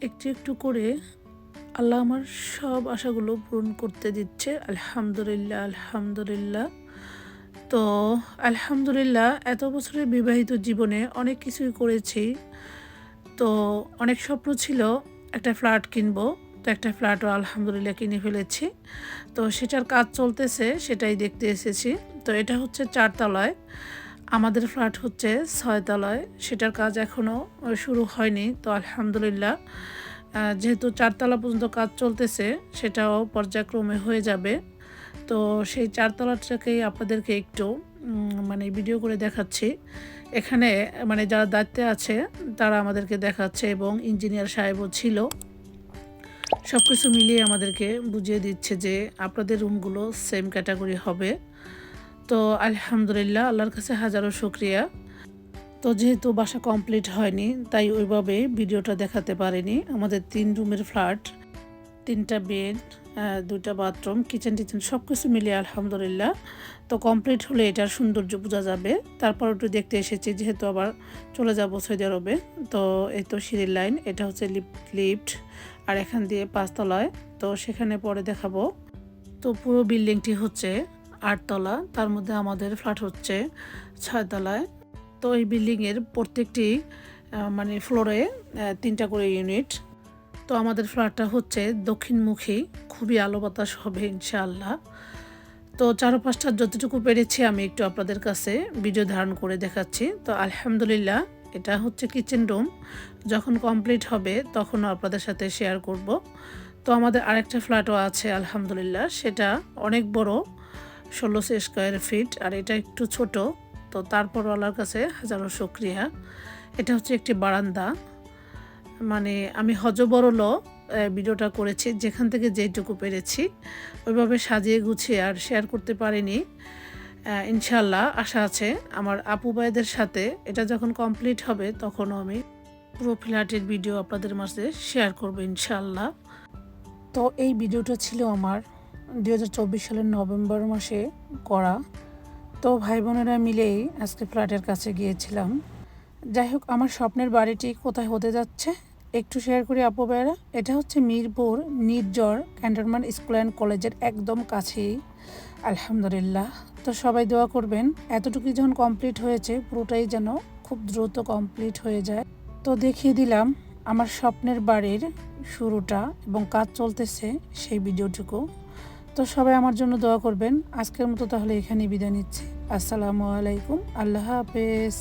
একটু একটু করে আল্লাহ আমার সব আশাগুলো পূরণ করতে দিচ্ছে। আলহামদুলিল্লাহ, আলহামদুলিল্লাহ। তো আলহামদুলিল্লাহ, এত বছরের বিবাহিত জীবনে অনেক কিছুই করেছি। তো অনেক স্বপ্ন ছিল একটা ফ্ল্যাট কিনবো। তো একটা ফ্ল্যাটও আলহামদুলিল্লাহ কিনে ফেলেছি। তো সেটার কাজ চলতেছে, সেটাই দেখতে এসেছি। তো এটা হচ্ছে ৪ তলায়। আমাদের ফ্ল্যাট হচ্ছে ৬ তলায়। সেটার কাজ এখনও শুরু হয়নি। তো আলহামদুলিল্লাহ, যেহেতু ৪ তলা পর্যন্ত কাজ চলতেছে, সেটাও পর্যায়ক্রমে হয়ে যাবে। তো সেই ৪ তলাটাকেই আপনাদেরকে একটু মানে ভিডিও করে দেখাচ্ছি। এখানে মানে যারা দায়িত্বে আছে তারা আমাদেরকে দেখাচ্ছে এবং ইঞ্জিনিয়ার সাহেবও ছিল। সবকিছু মিলিয়ে আমাদেরকে বুঝিয়ে দিচ্ছে যে আপনাদের রুমগুলো সেম ক্যাটাগরি হবে। তো আলহামদুলিল্লাহ, আল্লাহর কাছে হাজারো শুকরিয়া। তো যেহেতু বাসা কমপ্লিট হয়নি, তাই ওইভাবে ভিডিওটা দেখাতে পারিনি। আমাদের ৩ রুমের ফ্ল্যাট, ৩টা বেড, ২টা বাথরুম, কিচেন সব কিছু মিলিয়ে আলহামদুলিল্লাহ। তো কমপ্লিট হলে এটার সৌন্দর্য বোঝা যাবে। তারপর একটু দেখতে এসেছি, যেহেতু আবার চলে যাব সৌদি আরবে। তো এই তো সিঁড়ির লাইন, এটা হচ্ছে লিফট, আর এখান দিয়ে ৫ তলায়। তো সেখানে পরে দেখাবো। তো পুরো বিল্ডিংটি হচ্ছে ৮ তলা, তার মধ্যে আমাদের ফ্ল্যাট হচ্ছে ৬ তলায়। তো এই বিল্ডিংয়ের প্রত্যেকটি মানে ফ্লোরে ৩টা করে ইউনিট। তো আমাদের ফ্ল্যাটটা হচ্ছে দক্ষিণমুখী, খুবই আলো বাতাস হবে ইনশাআল্লাহ। তো চারপাশটা যতটুকু পেরেছি আমি একটু আপনাদের কাছে ভিডিও ধারণ করে দেখাচ্ছি। তো আলহামদুলিল্লাহ, এটা হচ্ছে কিচেন রুম। যখন কমপ্লিট হবে তখনও আপনাদের সাথে শেয়ার করব। তো আমাদের আরেকটা ফ্ল্যাটও আছে আলহামদুলিল্লাহ, সেটা অনেক বড়, ১৬০০ স্কোয়ার ফিট, আর এটা একটু ছোট। তো তারপরও আল্লাহর কাছে হাজারো শুকরিয়া। এটা হচ্ছে একটি বারান্দা। মানে আমি হযবরল ভিডিওটা করেছি, যেখান থেকে যেইটুকু পেরেছি ওইভাবে সাজিয়ে গুছিয়ে আর শেয়ার করতে পারিনি। ইনশাআল্লাহ আশা আছে আমার আপু ভাইদের সাথে এটা যখন কমপ্লিট হবে তখনও আমি পুরো ফ্ল্যাটের ভিডিও আপনাদের মাঝে শেয়ার করব ইনশাআল্লাহ। তো এই ভিডিওটা ছিল আমার ২০২৪ সালের নভেম্বর মাসে করা। তো ভাই বোনেরা মিলেই আজকে ফ্ল্যাটের কাছে গিয়েছিলাম। যাই হোক, আমার স্বপ্নের বাড়িটি কোথায় হতে যাচ্ছে একটু শেয়ার করি আপু ভাইয়েরা। এটা হচ্ছে মিরপুর নির্ঝর ক্যান্টনমেন্ট স্কুল অ্যান্ড কলেজের একদম কাছেই আলহামদুলিল্লাহ। তো সবাই দোয়া করবেন, এতটুকু যখন কমপ্লিট হয়েছে পুরোটাই যেন খুব দ্রুত কমপ্লিট হয়ে যায়। তো দেখিয়ে দিলাম আমার স্বপ্নের বাড়ির শুরুটা এবং কাজ চলতেছে সেই ভিডিওটুকু। তো সবাই আমার জন্য দোয়া করবেন। আজকের মতো তাহলে এখানেই বিদায় নিচ্ছি। আসসালামু আলাইকুম, আল্লাহ হাফেজ।